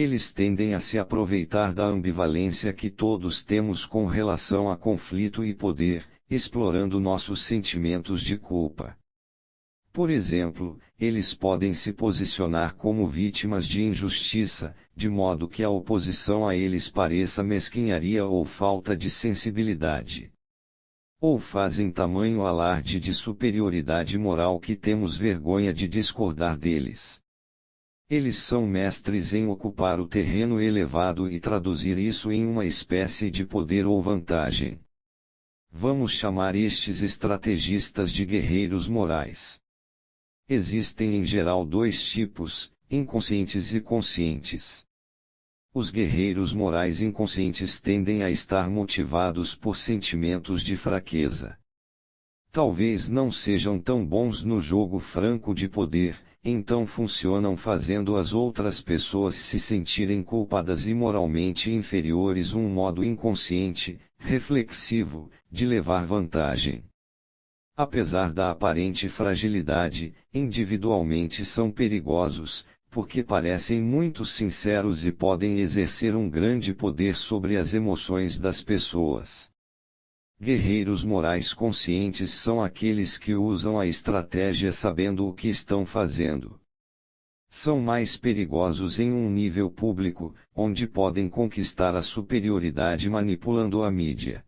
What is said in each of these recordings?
Eles tendem a se aproveitar da ambivalência que todos temos com relação a conflito e poder, explorando nossos sentimentos de culpa. Por exemplo, eles podem se posicionar como vítimas de injustiça, de modo que a oposição a eles pareça mesquinharia ou falta de sensibilidade. Ou fazem tamanho alarde de superioridade moral que temos vergonha de discordar deles. Eles são mestres em ocupar o terreno elevado e traduzir isso em uma espécie de poder ou vantagem. Vamos chamar estes estrategistas de guerreiros morais. Existem em geral dois tipos, inconscientes e conscientes. Os guerreiros morais inconscientes tendem a estar motivados por sentimentos de fraqueza. Talvez não sejam tão bons no jogo franco de poder, então funcionam fazendo as outras pessoas se sentirem culpadas e moralmente inferiores, um modo inconsciente, reflexivo, de levar vantagem. Apesar da aparente fragilidade, individualmente são perigosos, porque parecem muito sinceros e podem exercer um grande poder sobre as emoções das pessoas. Guerreiros morais conscientes são aqueles que usam a estratégia sabendo o que estão fazendo. São mais perigosos em um nível público, onde podem conquistar a superioridade manipulando a mídia.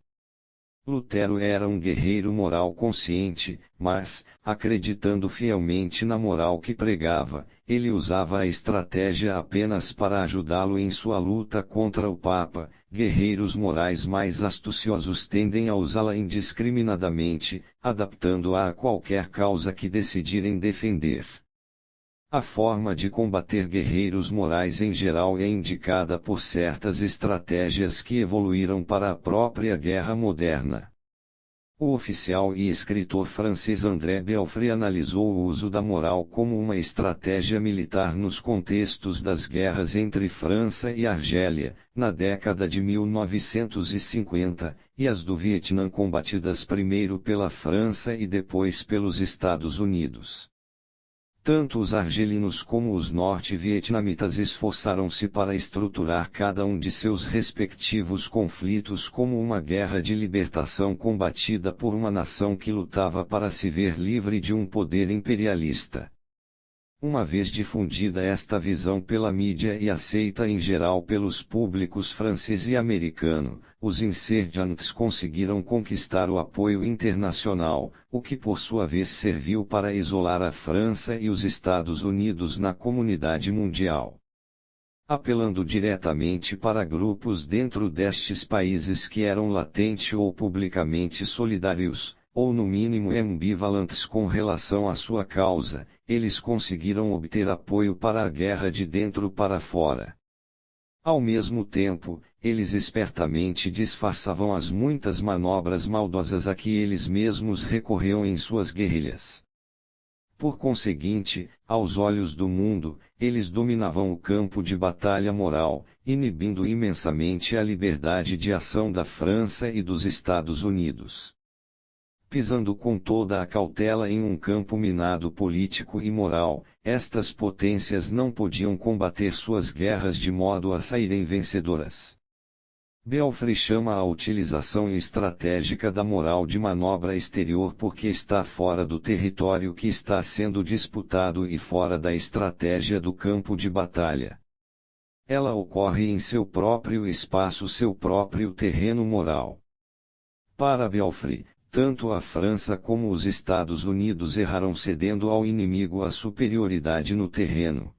Lutero era um guerreiro moral consciente, mas, acreditando fielmente na moral que pregava, ele usava a estratégia apenas para ajudá-lo em sua luta contra o Papa. Guerreiros morais mais astuciosos tendem a usá-la indiscriminadamente, adaptando-a a qualquer causa que decidirem defender. A forma de combater guerreiros morais em geral é indicada por certas estratégias que evoluíram para a própria guerra moderna. O oficial e escritor francês André Belfry analisou o uso da moral como uma estratégia militar nos contextos das guerras entre França e Argélia, na década de 1950, e as do Vietnã combatidas primeiro pela França e depois pelos Estados Unidos. Tanto os argelinos como os norte-vietnamitas esforçaram-se para estruturar cada um de seus respectivos conflitos como uma guerra de libertação combatida por uma nação que lutava para se ver livre de um poder imperialista. Uma vez difundida esta visão pela mídia e aceita em geral pelos públicos francês e americano, os insurgentes conseguiram conquistar o apoio internacional, o que por sua vez serviu para isolar a França e os Estados Unidos na comunidade mundial. Apelando diretamente para grupos dentro destes países que eram latente ou publicamente solidários, ou no mínimo ambivalentes com relação à sua causa, eles conseguiram obter apoio para a guerra de dentro para fora. Ao mesmo tempo, eles espertamente disfarçavam as muitas manobras maldosas a que eles mesmos recorriam em suas guerrilhas. Por conseguinte, aos olhos do mundo, eles dominavam o campo de batalha moral, inibindo imensamente a liberdade de ação da França e dos Estados Unidos. Pisando com toda a cautela em um campo minado político e moral, estas potências não podiam combater suas guerras de modo a saírem vencedoras. Belfry chama a utilização estratégica da moral de manobra exterior porque está fora do território que está sendo disputado e fora da estratégia do campo de batalha. Ela ocorre em seu próprio espaço, seu próprio terreno moral. Para Belfry, tanto a França como os Estados Unidos erraram cedendo ao inimigo a superioridade no terreno.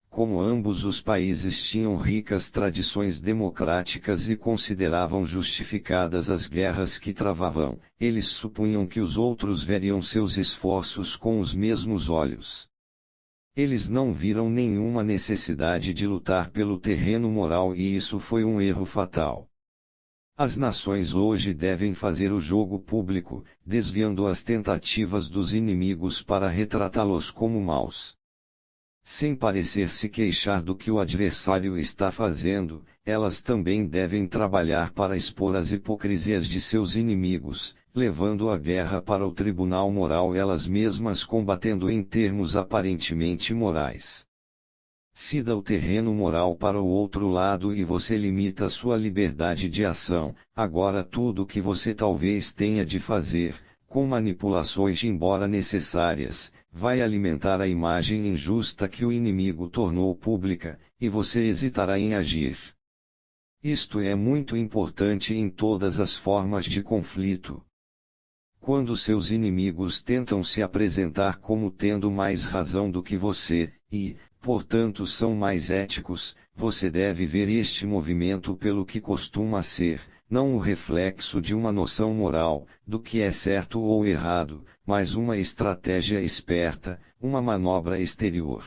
Como ambos os países tinham ricas tradições democráticas e consideravam justificadas as guerras que travavam, eles supunham que os outros veriam seus esforços com os mesmos olhos. Eles não viram nenhuma necessidade de lutar pelo terreno moral e isso foi um erro fatal. As nações hoje devem fazer o jogo público, desviando as tentativas dos inimigos para retratá-los como maus. Sem parecer se queixar do que o adversário está fazendo, elas também devem trabalhar para expor as hipocrisias de seus inimigos, levando a guerra para o tribunal moral elas mesmas combatendo em termos aparentemente morais. Se dá o terreno moral para o outro lado e você limita sua liberdade de ação, agora tudo o que você talvez tenha de fazer, com manipulações embora necessárias, vai alimentar a imagem injusta que o inimigo tornou pública, e você hesitará em agir. Isto é muito importante em todas as formas de conflito. Quando seus inimigos tentam se apresentar como tendo mais razão do que você, e, portanto são mais éticos, você deve ver este movimento pelo que costuma ser, não o reflexo de uma noção moral, do que é certo ou errado, mas uma estratégia esperta, uma manobra exterior.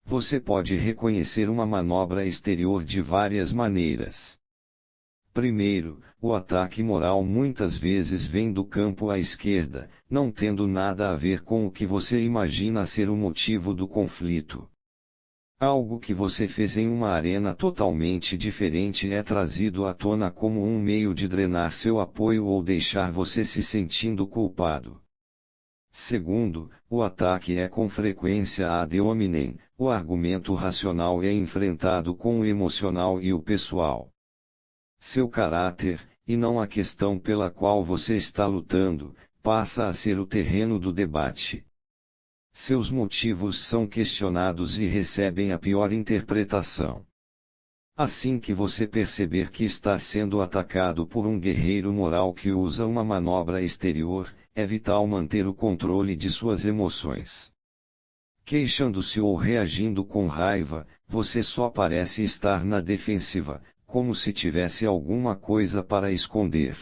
Você pode reconhecer uma manobra exterior de várias maneiras. Primeiro, o ataque moral muitas vezes vem do campo à esquerda, não tendo nada a ver com o que você imagina ser o motivo do conflito. Algo que você fez em uma arena totalmente diferente é trazido à tona como um meio de drenar seu apoio ou deixar você se sentindo culpado. Segundo, o ataque é com frequência ad hominem, o argumento racional é enfrentado com o emocional e o pessoal. Seu caráter, e não a questão pela qual você está lutando, passa a ser o terreno do debate. Seus motivos são questionados e recebem a pior interpretação. Assim que você perceber que está sendo atacado por um guerreiro moral que usa uma manobra exterior, é vital manter o controle de suas emoções. Queixando-se ou reagindo com raiva, você só parece estar na defensiva, como se tivesse alguma coisa para esconder.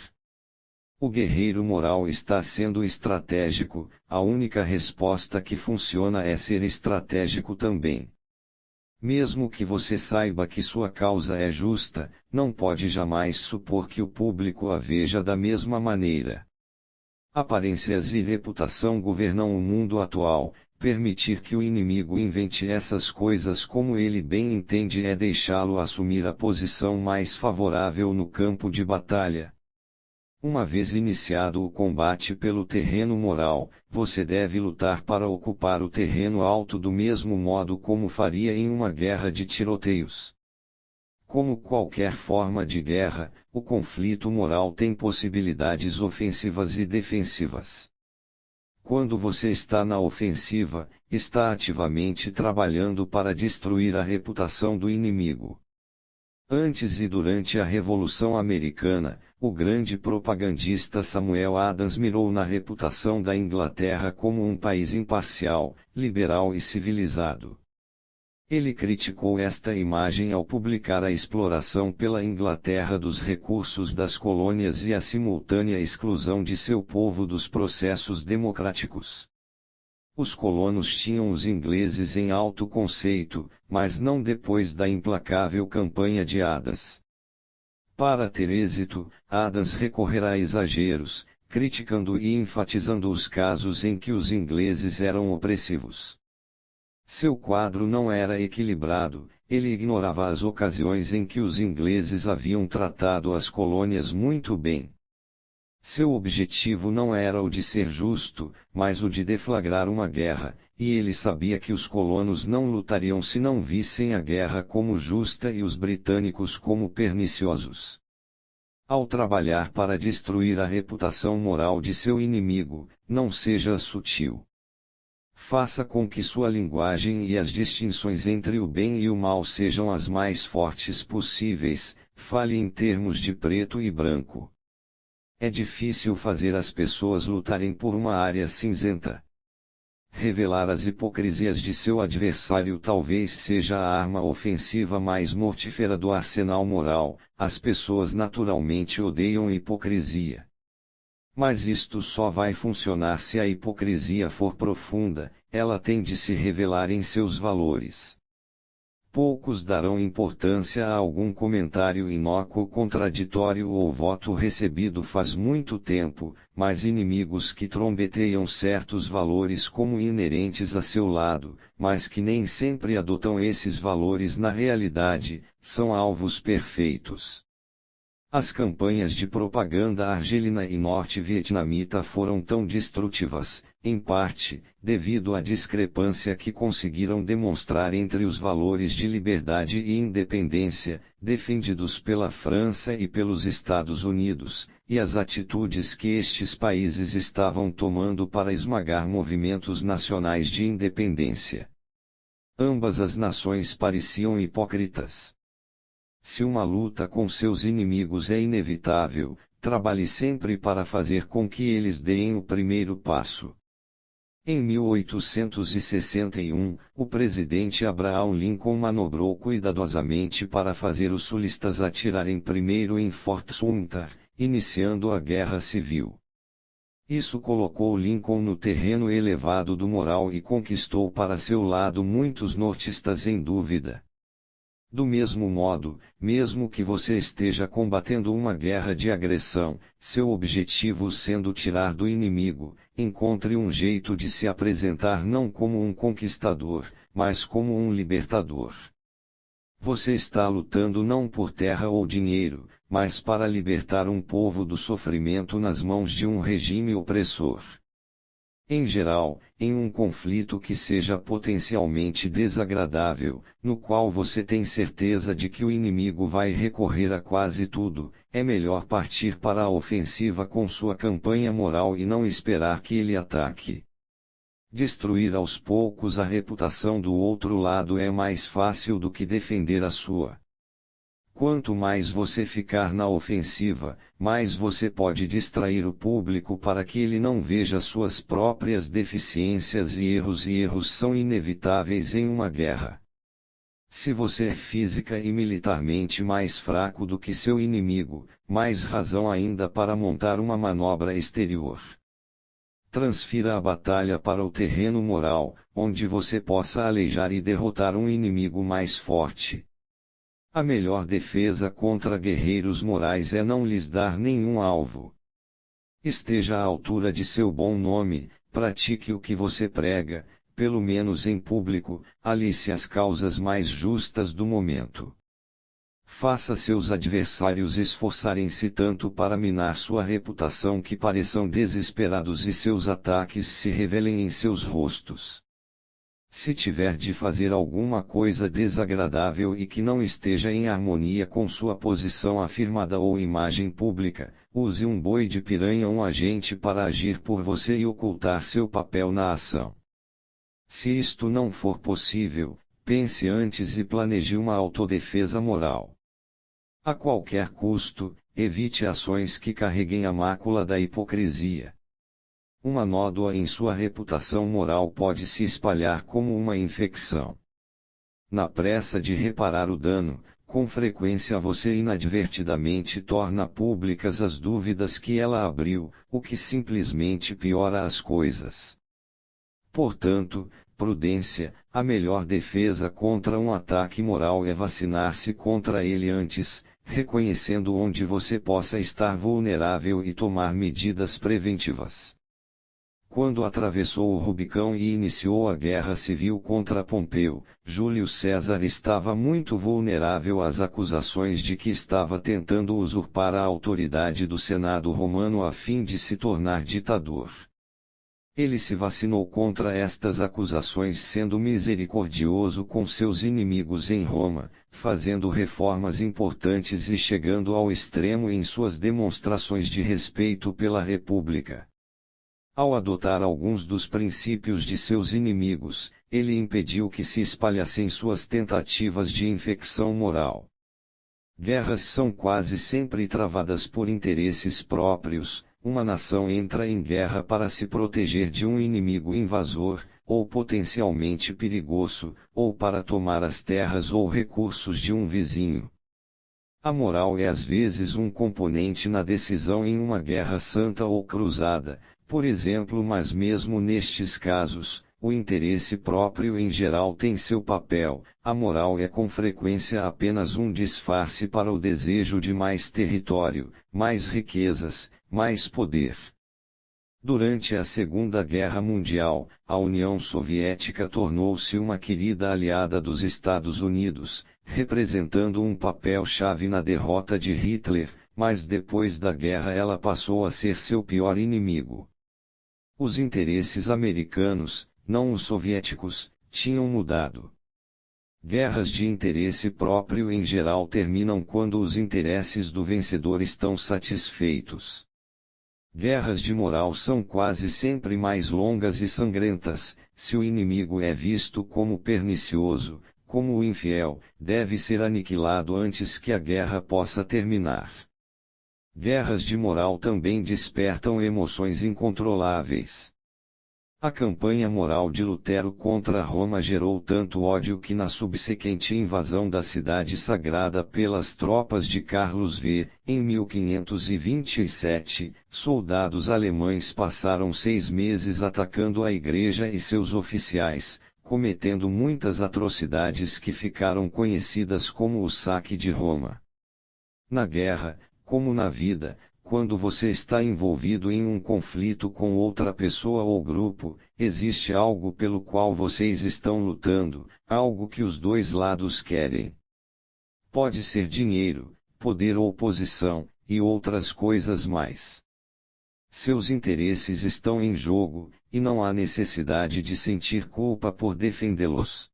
O guerreiro moral está sendo estratégico, a única resposta que funciona é ser estratégico também. Mesmo que você saiba que sua causa é justa, não pode jamais supor que o público a veja da mesma maneira. Aparências e reputação governam o mundo atual. Permitir que o inimigo invente essas coisas como ele bem entende é deixá-lo assumir a posição mais favorável no campo de batalha. Uma vez iniciado o combate pelo terreno moral, você deve lutar para ocupar o terreno alto do mesmo modo como faria em uma guerra de tiroteios. Como qualquer forma de guerra, o conflito moral tem possibilidades ofensivas e defensivas. Quando você está na ofensiva, está ativamente trabalhando para destruir a reputação do inimigo. Antes e durante a Revolução Americana, o grande propagandista Samuel Adams mirou na reputação da Inglaterra como um país imparcial, liberal e civilizado. Ele criticou esta imagem ao publicar a exploração pela Inglaterra dos recursos das colônias e a simultânea exclusão de seu povo dos processos democráticos. Os colonos tinham os ingleses em alto conceito, mas não depois da implacável campanha de Adams. Para ter êxito, Adams recorrerá a exageros, criticando e enfatizando os casos em que os ingleses eram opressivos. Seu quadro não era equilibrado, ele ignorava as ocasiões em que os ingleses haviam tratado as colônias muito bem. Seu objetivo não era o de ser justo, mas o de deflagrar uma guerra, e ele sabia que os colonos não lutariam se não vissem a guerra como justa e os britânicos como perniciosos. Ao trabalhar para destruir a reputação moral de seu inimigo, não seja sutil. Faça com que sua linguagem e as distinções entre o bem e o mal sejam as mais fortes possíveis, fale em termos de preto e branco. É difícil fazer as pessoas lutarem por uma área cinzenta. Revelar as hipocrisias de seu adversário talvez seja a arma ofensiva mais mortífera do arsenal moral. As pessoas naturalmente odeiam hipocrisia. Mas isto só vai funcionar se a hipocrisia for profunda, ela tem de se revelar em seus valores. Poucos darão importância a algum comentário inócuo contraditório ou voto recebido faz muito tempo, mas inimigos que trombeteiam certos valores como inerentes a seu lado, mas que nem sempre adotam esses valores na realidade, são alvos perfeitos. As campanhas de propaganda argelina e norte-vietnamita foram tão destrutivas, em parte, devido à discrepância que conseguiram demonstrar entre os valores de liberdade e independência, defendidos pela França e pelos Estados Unidos, e as atitudes que estes países estavam tomando para esmagar movimentos nacionais de independência. Ambas as nações pareciam hipócritas. Se uma luta com seus inimigos é inevitável, trabalhe sempre para fazer com que eles deem o primeiro passo. Em 1861, o presidente Abraham Lincoln manobrou cuidadosamente para fazer os sulistas atirarem primeiro em Fort Sumter, iniciando a Guerra Civil. Isso colocou Lincoln no terreno elevado do moral e conquistou para seu lado muitos nortistas em dúvida. Do mesmo modo, mesmo que você esteja combatendo uma guerra de agressão, seu objetivo sendo tirar do inimigo, encontre um jeito de se apresentar não como um conquistador, mas como um libertador. Você está lutando não por terra ou dinheiro, mas para libertar um povo do sofrimento nas mãos de um regime opressor. Em geral, em um conflito que seja potencialmente desagradável, no qual você tem certeza de que o inimigo vai recorrer a quase tudo, é melhor partir para a ofensiva com sua campanha moral e não esperar que ele ataque. Destruir aos poucos a reputação do outro lado é mais fácil do que defender a sua. Quanto mais você ficar na ofensiva, mais você pode distrair o público para que ele não veja suas próprias deficiências e erros são inevitáveis em uma guerra. Se você é física e militarmente mais fraco do que seu inimigo, mais razão ainda para montar uma manobra exterior. Transfira a batalha para o terreno moral, onde você possa aleijar e derrotar um inimigo mais forte. A melhor defesa contra guerreiros morais é não lhes dar nenhum alvo. Esteja à altura de seu bom nome, pratique o que você prega, pelo menos em público, alice as causas mais justas do momento. Faça seus adversários esforçarem-se tanto para minar sua reputação que pareçam desesperados e seus ataques se revelem em seus rostos. Se tiver de fazer alguma coisa desagradável e que não esteja em harmonia com sua posição afirmada ou imagem pública, use um boi de piranha, um agente para agir por você e ocultar seu papel na ação. Se isto não for possível, pense antes e planeje uma autodefesa moral. A qualquer custo, evite ações que carreguem a mácula da hipocrisia. Uma nódoa em sua reputação moral pode se espalhar como uma infecção. Na pressa de reparar o dano, com frequência você inadvertidamente torna públicas as dúvidas que ela abriu, o que simplesmente piora as coisas. Portanto, prudência, a melhor defesa contra um ataque moral é vacinar-se contra ele antes, reconhecendo onde você possa estar vulnerável e tomar medidas preventivas. Quando atravessou o Rubicão e iniciou a guerra civil contra Pompeu, Júlio César estava muito vulnerável às acusações de que estava tentando usurpar a autoridade do Senado romano a fim de se tornar ditador. Ele se vacinou contra estas acusações sendo misericordioso com seus inimigos em Roma, fazendo reformas importantes e chegando ao extremo em suas demonstrações de respeito pela República. Ao adotar alguns dos princípios de seus inimigos, ele impediu que se espalhassem suas tentativas de infecção moral. Guerras são quase sempre travadas por interesses próprios. Uma nação entra em guerra para se proteger de um inimigo invasor, ou potencialmente perigoso, ou para tomar as terras ou recursos de um vizinho. A moral é às vezes um componente na decisão em uma guerra santa ou cruzada, por exemplo, mas mesmo nestes casos, o interesse próprio em geral tem seu papel. A moral é com frequência apenas um disfarce para o desejo de mais território, mais riquezas, mais poder. Durante a Segunda Guerra Mundial, a União Soviética tornou-se uma querida aliada dos Estados Unidos, representando um papel-chave na derrota de Hitler, mas depois da guerra ela passou a ser seu pior inimigo. Os interesses americanos, não os soviéticos, tinham mudado. Guerras de interesse próprio em geral terminam quando os interesses do vencedor estão satisfeitos. Guerras de moral são quase sempre mais longas e sangrentas. Se o inimigo é visto como pernicioso, como o infiel, deve ser aniquilado antes que a guerra possa terminar. Guerras de moral também despertam emoções incontroláveis. A campanha moral de Lutero contra Roma gerou tanto ódio que na subsequente invasão da cidade sagrada pelas tropas de Carlos V, em 1527, soldados alemães passaram 6 meses atacando a igreja e seus oficiais, cometendo muitas atrocidades que ficaram conhecidas como o saque de Roma. Na guerra, como na vida, quando você está envolvido em um conflito com outra pessoa ou grupo, existe algo pelo qual vocês estão lutando, algo que os dois lados querem. Pode ser dinheiro, poder ou posição, e outras coisas mais. Seus interesses estão em jogo, e não há necessidade de sentir culpa por defendê-los.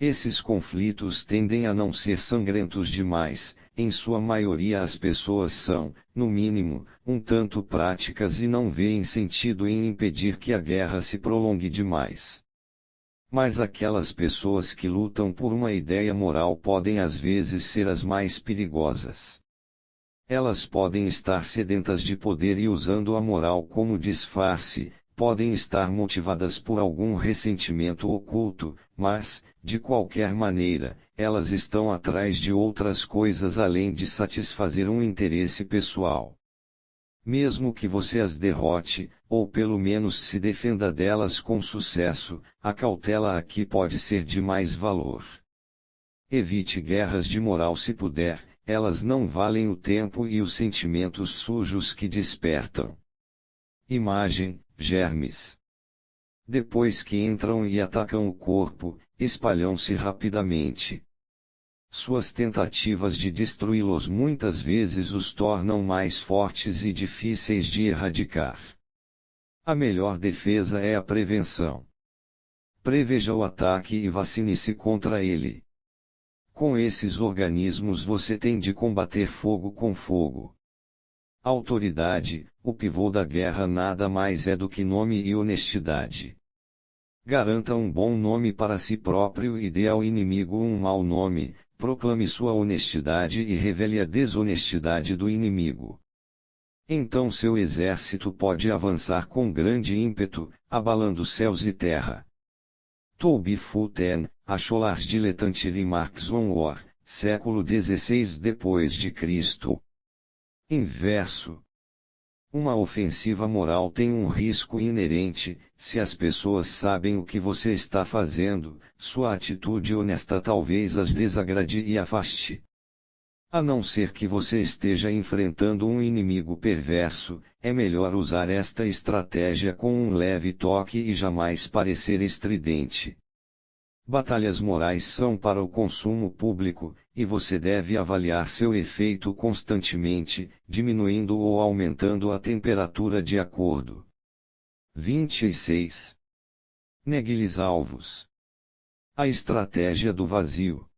Esses conflitos tendem a não ser sangrentos demais. Em sua maioria as pessoas são, no mínimo, um tanto práticas e não veem sentido em impedir que a guerra se prolongue demais. Mas aquelas pessoas que lutam por uma ideia moral podem às vezes ser as mais perigosas. Elas podem estar sedentas de poder e usando a moral como disfarce, podem estar motivadas por algum ressentimento oculto, mas, de qualquer maneira, elas estão atrás de outras coisas além de satisfazer um interesse pessoal. Mesmo que você as derrote, ou pelo menos se defenda delas com sucesso, a cautela aqui pode ser de mais valor. Evite guerras de moral se puder, elas não valem o tempo e os sentimentos sujos que despertam. Imagem, germes. Depois que entram e atacam o corpo, espalham-se rapidamente. Suas tentativas de destruí-los muitas vezes os tornam mais fortes e difíceis de erradicar. A melhor defesa é a prevenção. Preveja o ataque e vacine-se contra ele. Com esses organismos você tem de combater fogo com fogo. Autoridade, o pivô da guerra nada mais é do que nome e honestidade. Garanta um bom nome para si próprio e dê ao inimigo um mau nome, proclame sua honestidade e revele a desonestidade do inimigo. Então seu exército pode avançar com grande ímpeto, abalando céus e terra. Toby Fulton, Acholars Dilettanti Marx on War, século XVI depois de Cristo. Inverso. Uma ofensiva moral tem um risco inerente. Se as pessoas sabem o que você está fazendo, sua atitude honesta talvez as desagrade e afaste. A não ser que você esteja enfrentando um inimigo perverso, é melhor usar esta estratégia com um leve toque e jamais parecer estridente. Batalhas morais são para o consumo público, e você deve avaliar seu efeito constantemente, diminuindo ou aumentando a temperatura de acordo. 26. Negue-lhes alvos. A estratégia do vazio.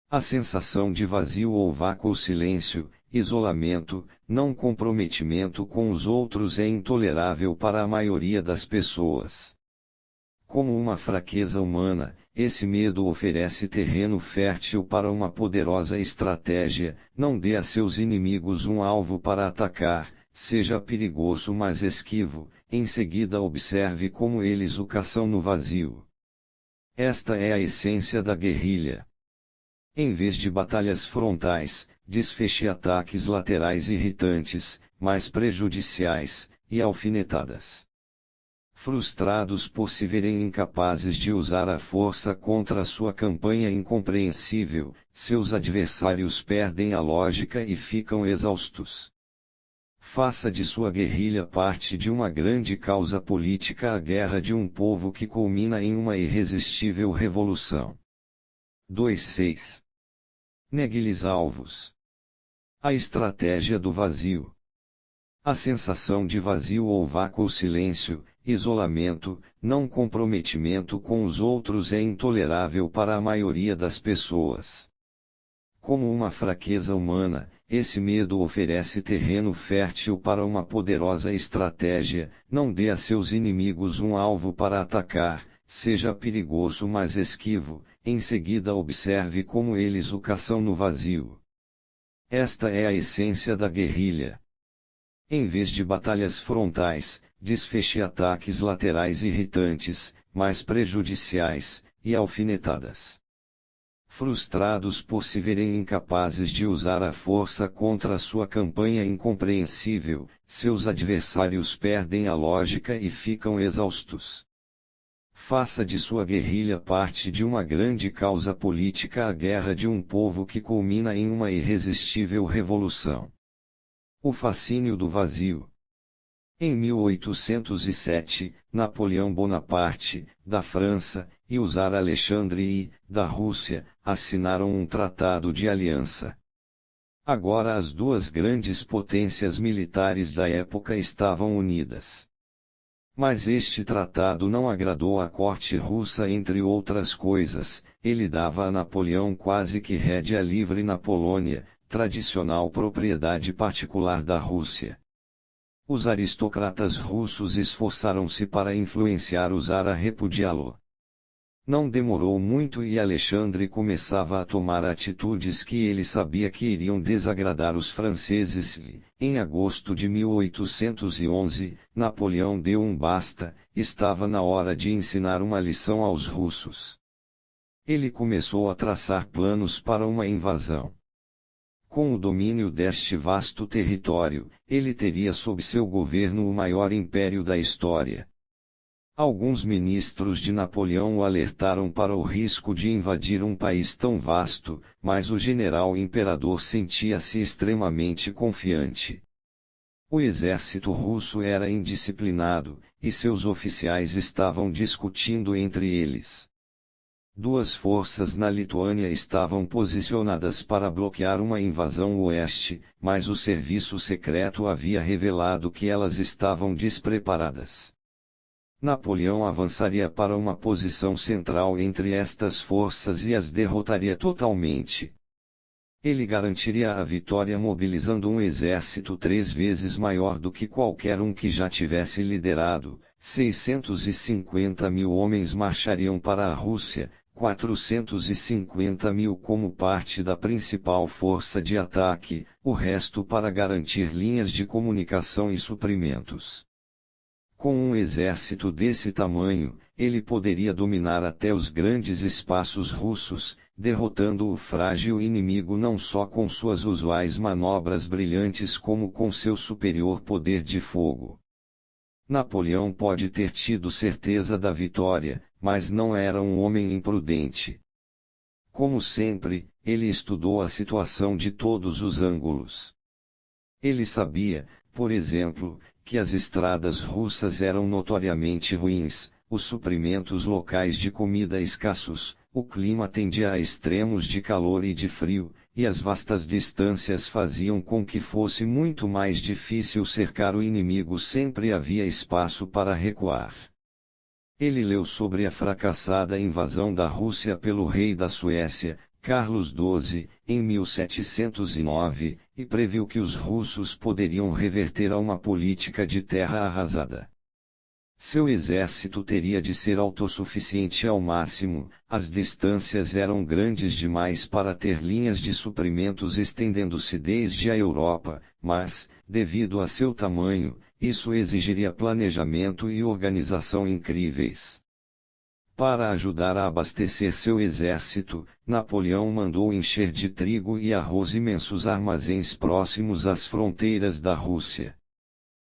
A sensação de vazio ou vácuo, silêncio, isolamento, não comprometimento com os outros é intolerável para a maioria das pessoas. Como uma fraqueza humana, esse medo oferece terreno fértil para uma poderosa estratégia. Não dê a seus inimigos um alvo para atacar, seja perigoso mas esquivo, em seguida observe como eles o caçam no vazio. Esta é a essência da guerrilha. Em vez de batalhas frontais, desfeche ataques laterais irritantes, mais prejudiciais, e alfinetadas. Frustrados por se verem incapazes de usar a força contra sua campanha incompreensível, seus adversários perdem a lógica e ficam exaustos. Faça de sua guerrilha parte de uma grande causa política, a guerra de um povo que culmina em uma irresistível revolução. 2.6. Negue-lhes alvos. A estratégia do vazio. A sensação de vazio ou vácuo ou silêncio, isolamento, não comprometimento com os outros é intolerável para a maioria das pessoas. Como uma fraqueza humana, esse medo oferece terreno fértil para uma poderosa estratégia: não dê a seus inimigos um alvo para atacar, seja perigoso mas esquivo, em seguida observe como eles o caçam no vazio. Esta é a essência da guerrilha. Em vez de batalhas frontais, desfeche ataques laterais irritantes, mais prejudiciais, e alfinetadas. Frustrados por se verem incapazes de usar a força contra sua campanha incompreensível, seus adversários perdem a lógica e ficam exaustos. Faça de sua guerrilha parte de uma grande causa política, a guerra de um povo que culmina em uma irresistível revolução. O fascínio do vazio. Em 1807, Napoleão Bonaparte, da França, e o Czar Alexandre I, da Rússia, assinaram um tratado de aliança. Agora as duas grandes potências militares da época estavam unidas. Mas este tratado não agradou à corte russa, entre outras coisas, ele dava a Napoleão quase que rédea livre na Polônia, tradicional propriedade particular da Rússia. Os aristocratas russos esforçaram-se para influenciar o czar a repudiá-lo. Não demorou muito e Alexandre começava a tomar atitudes que ele sabia que iriam desagradar os franceses e, em agosto de 1811, Napoleão deu um basta: estava na hora de ensinar uma lição aos russos. Ele começou a traçar planos para uma invasão. Com o domínio deste vasto território, ele teria sob seu governo o maior império da história. Alguns ministros de Napoleão o alertaram para o risco de invadir um país tão vasto, mas o general imperador sentia-se extremamente confiante. O exército russo era indisciplinado, e seus oficiais estavam discutindo entre eles. Duas forças na Lituânia estavam posicionadas para bloquear uma invasão oeste, mas o serviço secreto havia revelado que elas estavam despreparadas. Napoleão avançaria para uma posição central entre estas forças e as derrotaria totalmente. Ele garantiria a vitória mobilizando um exército 3 vezes maior do que qualquer um que já tivesse liderado. 650.000 homens marchariam para a Rússia, 450.000 como parte da principal força de ataque, o resto para garantir linhas de comunicação e suprimentos. Com um exército desse tamanho, ele poderia dominar até os grandes espaços russos, derrotando o frágil inimigo não só com suas usuais manobras brilhantes como com seu superior poder de fogo. Napoleão pode ter tido certeza da vitória, mas não era um homem imprudente. Como sempre, ele estudou a situação de todos os ângulos. Ele sabia, por exemplo, que as estradas russas eram notoriamente ruins, os suprimentos locais de comida escassos, o clima tendia a extremos de calor e de frio, e as vastas distâncias faziam com que fosse muito mais difícil cercar o inimigo. Sempre havia espaço para recuar. Ele leu sobre a fracassada invasão da Rússia pelo rei da Suécia, Carlos XII, em 1709, e previu que os russos poderiam reverter a uma política de terra arrasada. Seu exército teria de ser autossuficiente ao máximo, as distâncias eram grandes demais para ter linhas de suprimentos estendendo-se desde a Europa, mas, devido a seu tamanho, isso exigiria planejamento e organização incríveis. Para ajudar a abastecer seu exército, Napoleão mandou encher de trigo e arroz imensos armazéns próximos às fronteiras da Rússia.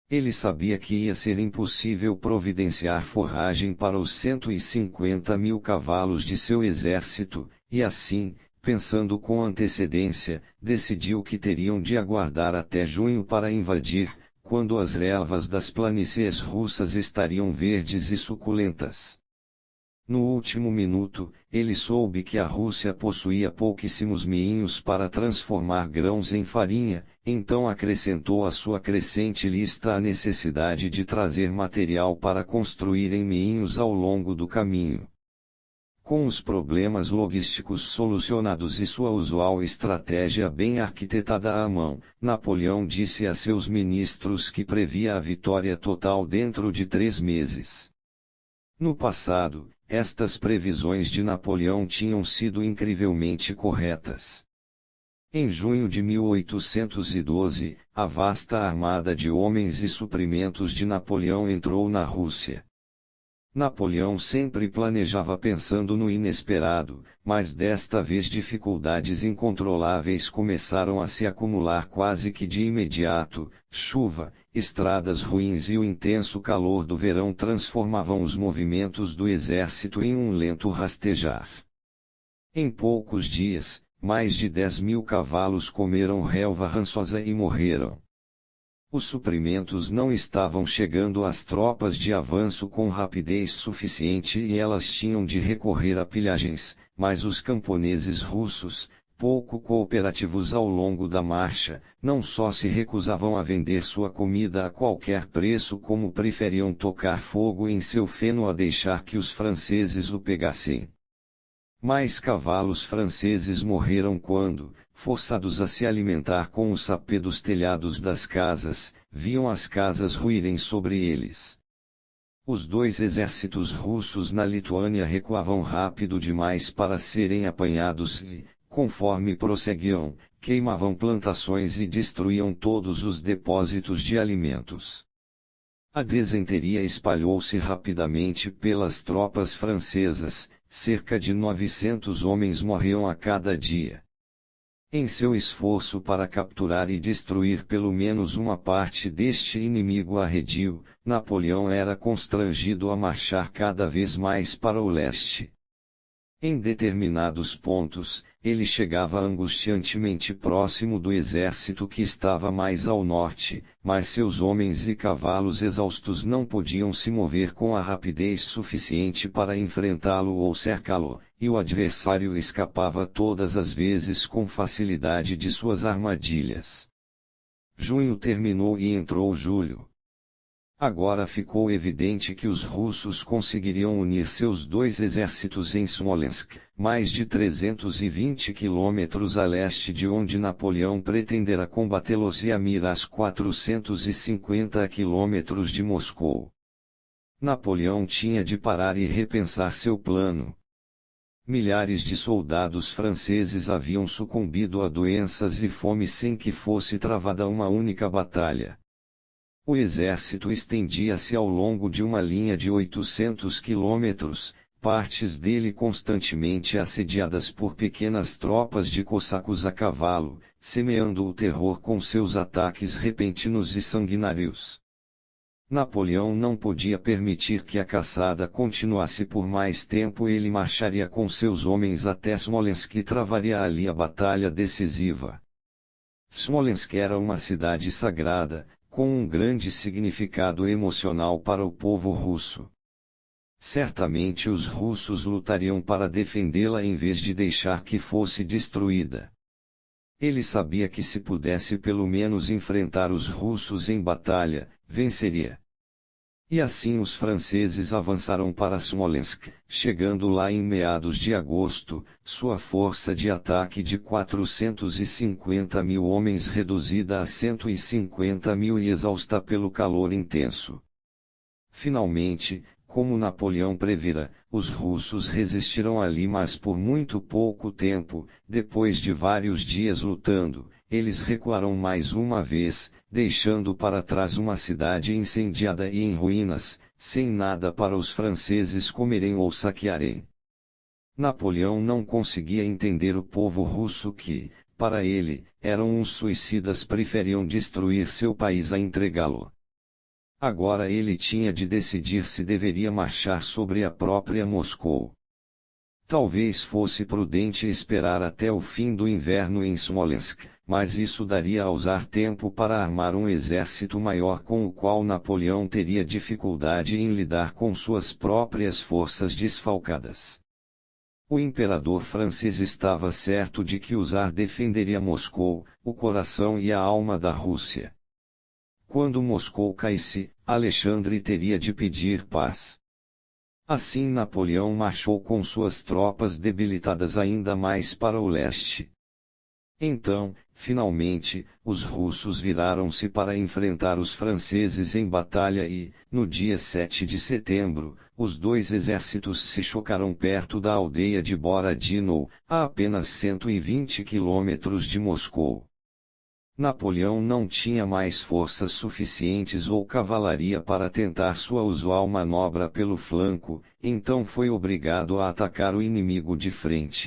Ele sabia que ia ser impossível providenciar forragem para os 150.000 cavalos de seu exército, e assim, pensando com antecedência, decidiu que teriam de aguardar até junho para invadir, quando as relvas das planícies russas estariam verdes e suculentas. No último minuto, ele soube que a Rússia possuía pouquíssimos meinhos para transformar grãos em farinha, então acrescentou à sua crescente lista a necessidade de trazer material para construírem meinhos ao longo do caminho. Com os problemas logísticos solucionados e sua usual estratégia bem arquitetada à mão, Napoleão disse a seus ministros que previa a vitória total dentro de 3 meses. No passado, estas previsões de Napoleão tinham sido incrivelmente corretas. Em junho de 1812, a vasta armada de homens e suprimentos de Napoleão entrou na Rússia. Napoleão sempre planejava pensando no inesperado, mas desta vez dificuldades incontroláveis começaram a se acumular quase que de imediato. Chuva, estradas ruins e o intenso calor do verão transformavam os movimentos do exército em um lento rastejar. Em poucos dias, mais de 10.000 cavalos comeram relva rançosa e morreram. Os suprimentos não estavam chegando às tropas de avanço com rapidez suficiente e elas tinham de recorrer a pilhagens, mas os camponeses russos, pouco cooperativos ao longo da marcha, não só se recusavam a vender sua comida a qualquer preço como preferiam tocar fogo em seu feno a deixar que os franceses o pegassem. Mais cavalos franceses morreram quando, forçados a se alimentar com o sapê dos telhados das casas, viam as casas ruírem sobre eles. Os 2 exércitos russos na Lituânia recuavam rápido demais para serem apanhados e, conforme prosseguiam, queimavam plantações e destruíam todos os depósitos de alimentos. A desenteria espalhou-se rapidamente pelas tropas francesas, cerca de 900 homens morriam a cada dia. Em seu esforço para capturar e destruir pelo menos uma parte deste inimigo arredio, Napoleão era constrangido a marchar cada vez mais para o leste. Em determinados pontos, ele chegava angustiantemente próximo do exército que estava mais ao norte, mas seus homens e cavalos exaustos não podiam se mover com a rapidez suficiente para enfrentá-lo ou cercá-lo, e o adversário escapava todas as vezes com facilidade de suas armadilhas. Junho terminou e entrou julho. Agora ficou evidente que os russos conseguiriam unir seus 2 exércitos em Smolensk, mais de 320 quilômetros a leste de onde Napoleão pretendera combatê-los e a Miras 450 quilômetros de Moscou. Napoleão tinha de parar e repensar seu plano. Milhares de soldados franceses haviam sucumbido a doenças e fome sem que fosse travada uma única batalha. O exército estendia-se ao longo de uma linha de 800 quilômetros, partes dele constantemente assediadas por pequenas tropas de cossacos a cavalo, semeando o terror com seus ataques repentinos e sanguinários. Napoleão não podia permitir que a caçada continuasse por mais tempo. Ele marcharia com seus homens até Smolensk e travaria ali a batalha decisiva. Smolensk era uma cidade sagrada, com um grande significado emocional para o povo russo. Certamente os russos lutariam para defendê-la em vez de deixar que fosse destruída. Ele sabia que se pudesse pelo menos enfrentar os russos em batalha, venceria. E assim os franceses avançaram para Smolensk, chegando lá em meados de agosto, sua força de ataque de 450.000 homens reduzida a 150.000 e exausta pelo calor intenso. Finalmente, como Napoleão previra, os russos resistiram ali, mas por muito pouco tempo. Depois de vários dias lutando, eles recuaram mais uma vez, deixando para trás uma cidade incendiada e em ruínas, sem nada para os franceses comerem ou saquearem. Napoleão não conseguia entender o povo russo que, para ele, eram uns suicidas, preferiam destruir seu país a entregá-lo. Agora ele tinha de decidir se deveria marchar sobre a própria Moscou. Talvez fosse prudente esperar até o fim do inverno em Smolensk, mas isso daria ao czar tempo para armar um exército maior com o qual Napoleão teria dificuldade em lidar com suas próprias forças desfalcadas. O imperador francês estava certo de que o czar defenderia Moscou, o coração e a alma da Rússia. Quando Moscou caísse, Alexandre teria de pedir paz. Assim Napoleão marchou com suas tropas debilitadas ainda mais para o leste. Então, finalmente, os russos viraram-se para enfrentar os franceses em batalha e, no dia 7 de setembro, os dois exércitos se chocaram perto da aldeia de Borodino, a apenas 120 quilômetros de Moscou. Napoleão não tinha mais forças suficientes ou cavalaria para tentar sua usual manobra pelo flanco, então foi obrigado a atacar o inimigo de frente.